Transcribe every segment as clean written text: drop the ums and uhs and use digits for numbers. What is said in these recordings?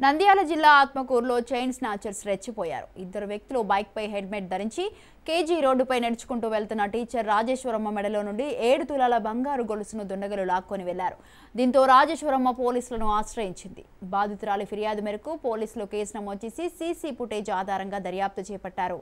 నంద్యాల జిల్లా ఆత్మకూరులో chain snatchers రెచ్చిపోయారు. ఇద్దరు వ్యక్తులు బైక్ పై హెల్మెట్ ధరించి కేజీ రోడ్డుపై నడుచుకుంటూ వెళ్తున్న టీచర్ రాజేశ్వరమ్మ మెడలో నుండి 7 తులాల బంగారు గొలుసును దుండగులు లాక్కొని వెళ్లారు. దీంతో రాజేశ్వరమ్మ పోలీసులను ఆశ్రయించింది. బాధితురాలి ఫిర్యాదు మేరకు పోలీసులు కేసు నమోదు చేసి సీసీ ఫుటేజ్ ఆధారంగా దర్యాప్తు చేపట్టారు.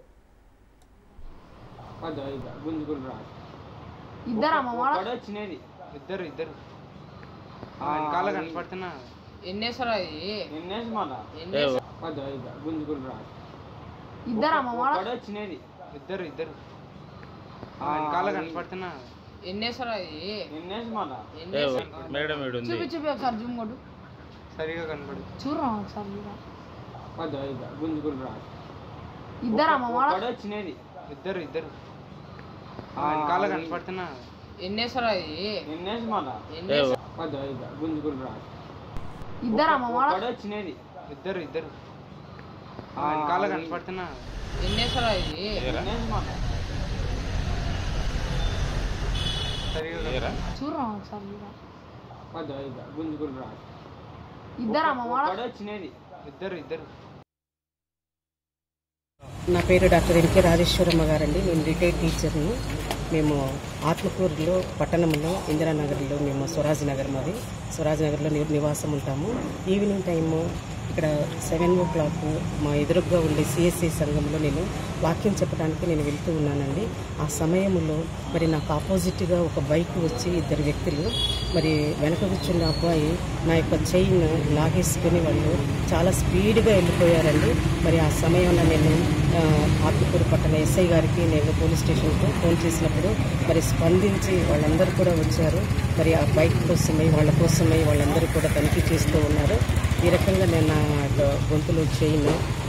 నా పేరు డాక్టర్ ఎన్కే రాజేశ్వరమ్మ గారండి. నేను రిటైర్డ్ టీచర్ని. మేము ఆత్మకూరులో పట్టణంలో ఇందిరానగర్లో మేము స్వరాజ్ నగర్ స్వరాజ్ నగర్లో నివాసం ఉంటాము. ఈవినింగ్ టైము ఇక్కడ 7 o'clock మా ఎదురుగా ఉండే సిఎస్ఐ సంఘంలో నేను వాక్యం చెప్పడానికి నేను వెళ్తూ ఉన్నానండి. ఆ సమయంలో మరి నాకు ఆపోజిట్గా ఒక బైక్ వచ్చి ఇద్దరు వ్యక్తులు మరి వెనక కూర్చున్న అబ్బాయి నా యొక్క చైన్ లాగేసుకుని వాళ్ళు చాలా స్పీడ్గా వెళ్ళిపోయారండి. మరి ఆ సమయంలో నేను ఆత్మకూరు పట్టణ ఎస్ఐ గారికి నేను పోలీస్ స్టేషన్కు ఫోన్ చేసినప్పుడు మరి స్పందించి వాళ్ళందరూ కూడా వచ్చారు. మరి ఆ బైక్ కోసమై వాళ్ళందరూ కూడా తనిఖీ చేస్తూ ఉన్నారు. ఈ రకంగా నేను నా గొంతులో చైన్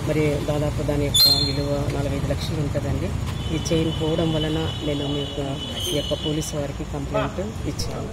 మరి దాదాపు దాని యొక్క విలువ 45 లక్షలు ఉంటుందండి. ఈ చైన్ పోవడం వలన నేను ఈ యొక్క పోలీసు వారికి కంప్లైంట్ ఇచ్చాను.